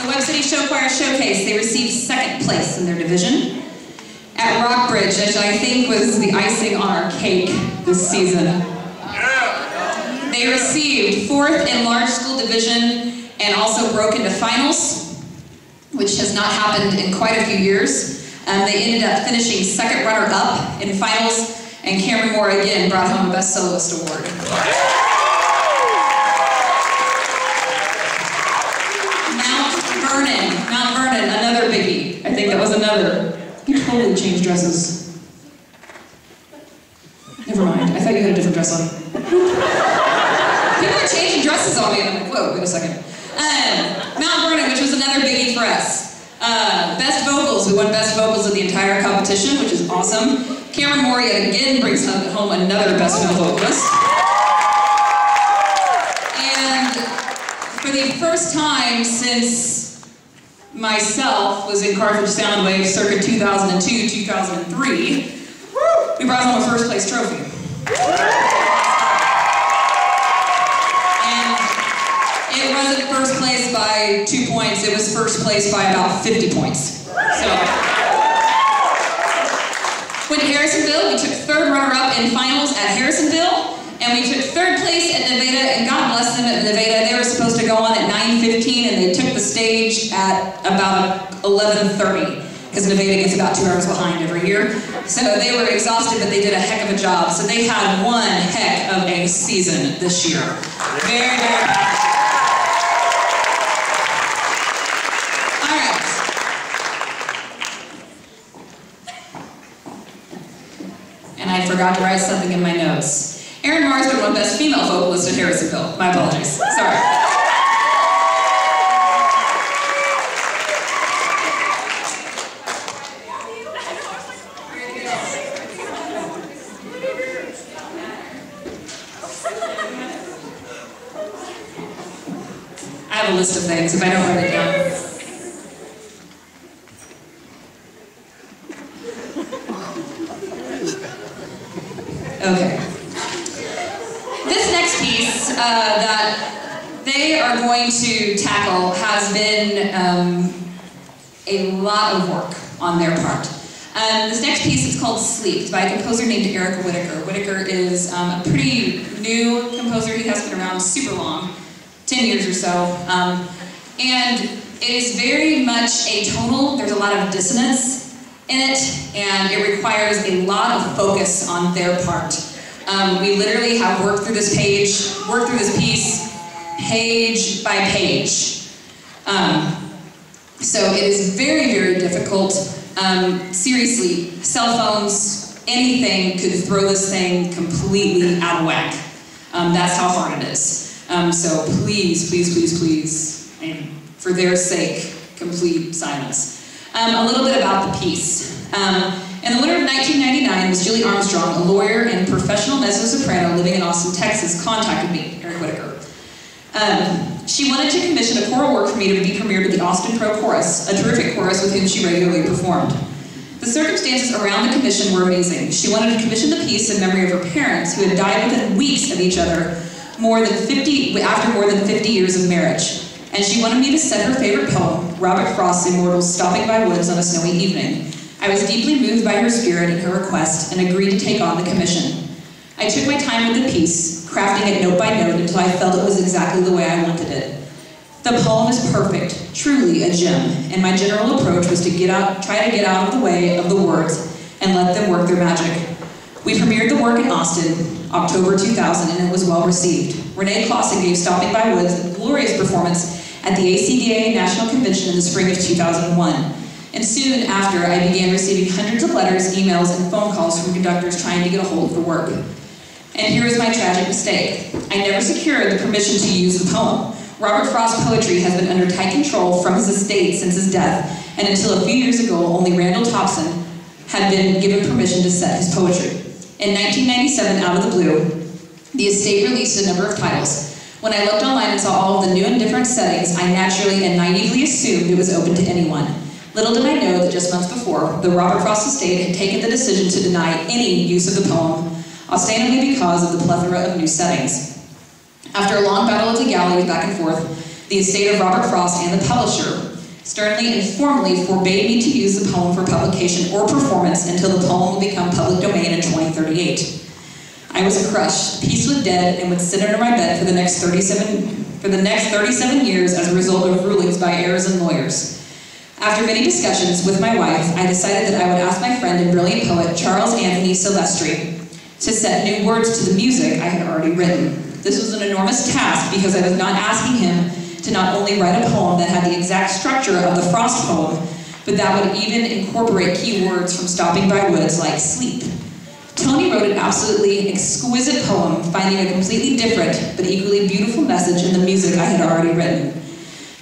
the Web City Show Choir Showcase, they received second place in their division. At Rockbridge, which I think was the icing on our cake this season, they received fourth in large school division and also broke into finals, which has not happened in quite a few years. They ended up finishing second runner-up in finals, and Cameron Moore again brought home a Best Soloist Award. Mount Vernon, another biggie. I think that was another. You totally changed dresses. Never mind, I thought you had a different dress on. People are changing dresses on me, and I'm like, whoa, wait a second. Mount Vernon, which was another biggie for us. Best vocals, we won best vocals of the entire competition, which is awesome. Cameron Moore yet again brings home another best male vocalist. And for the first time since myself was in Carthage Soundwave circa 2002-2003, we brought home a first place trophy. It wasn't first place by 2 points, it was first place by about 50 points. So, went to Harrisonville, we took third runner-up in finals at Harrisonville, and we took third place at Nevada, and God bless them at Nevada, they were supposed to go on at 9:15, and they took the stage at about 11:30, because Nevada gets about 2 hours behind every year. So they were exhausted, but they did a heck of a job. So they had one heck of a season this year. Very, very proud. And I forgot to write something in my notes. Erin Marsden won Best Female Vocalist at Harrisonville. My apologies. Sorry. I have a list of things if I don't write it down. Okay. This next piece that they are going to tackle has been a lot of work on their part. This next piece is called Sleep. It's by a composer named Eric Whitaker. Whitaker is a pretty new composer. He hasn't been around super long, 10 years or so. And it is very much atonal. There's a lot of dissonance in it, and it requires a lot of focus on their part. We literally have worked through this piece, page by page. So it is very, very difficult. Seriously, cell phones, anything could throw this thing completely out of whack. That's how hard it is. So please, please, please, please, and for their sake, complete silence. A little bit about the piece. In the winter of 1999, Miss Julie Armstrong, a lawyer and professional mezzo-soprano living in Austin, Texas, contacted me, Eric Whitaker. She wanted to commission a choral work for me to be premiered at the Austin Pro Chorus, a terrific chorus with whom she regularly performed. The circumstances around the commission were amazing. She wanted to commission the piece in memory of her parents, who had died within weeks of each other after more than 50 years of marriage. And she wanted me to set her favorite poem, Robert Frost's immortal Stopping by Woods on a Snowy Evening. I was deeply moved by her spirit and her request, and agreed to take on the commission. I took my time with the piece, crafting it note by note until I felt it was exactly the way I wanted it. The poem is perfect, truly a gem, and my general approach was to try to get out of the way of the words and let them work their magic. We premiered the work in Austin, October 2000, and it was well received. Renee Clausen gave Stopping by Woods a glorious performance at the ACDA National Convention in the spring of 2001. And soon after, I began receiving hundreds of letters, emails, and phone calls from conductors trying to get a hold of the work. And here is my tragic mistake. I never secured the permission to use the poem. Robert Frost's poetry has been under tight control from his estate since his death, and until a few years ago, only Randall Thompson had been given permission to set his poetry. In 1997, out of the blue, the estate released a number of titles. When I looked online and saw all of the new and different settings, I naturally and naively assumed it was open to anyone. Little did I know that just months before, the Robert Frost estate had taken the decision to deny any use of the poem, ostensibly because of the plethora of new settings. After a long battle of legalities back and forth, the estate of Robert Frost and the publisher sternly and formally forbade me to use the poem for publication or performance until the poem will become public domain in 2038. I was crushed, peace was dead, and would sit under my bed for the next 37 years as a result of rulings by heirs and lawyers. After many discussions with my wife, I decided that I would ask my friend and brilliant poet, Charles Anthony Silvestri, to set new words to the music I had already written. This was an enormous task because I was not asking him to not only write a poem that had the exact structure of the Frost poem, but that would even incorporate key words from Stopping by Woods like sleep. Tony wrote an absolutely exquisite poem, finding a completely different but equally beautiful message in the music I had already written.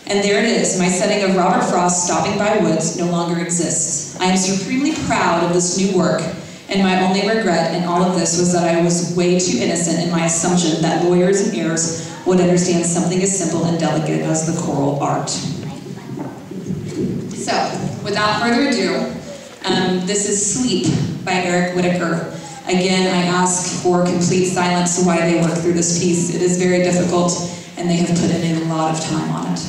And there it is, my setting of Robert Frost's Stopping by Woods no longer exists. I am supremely proud of this new work, and my only regret in all of this was that I was way too innocent in my assumption that lawyers and heirs would understand something as simple and delicate as the choral art. So, without further ado, this is Sleep by Eric Whitacre. Again, I ask for complete silence while they work through this piece. It is very difficult, and they have put in a lot of time on it.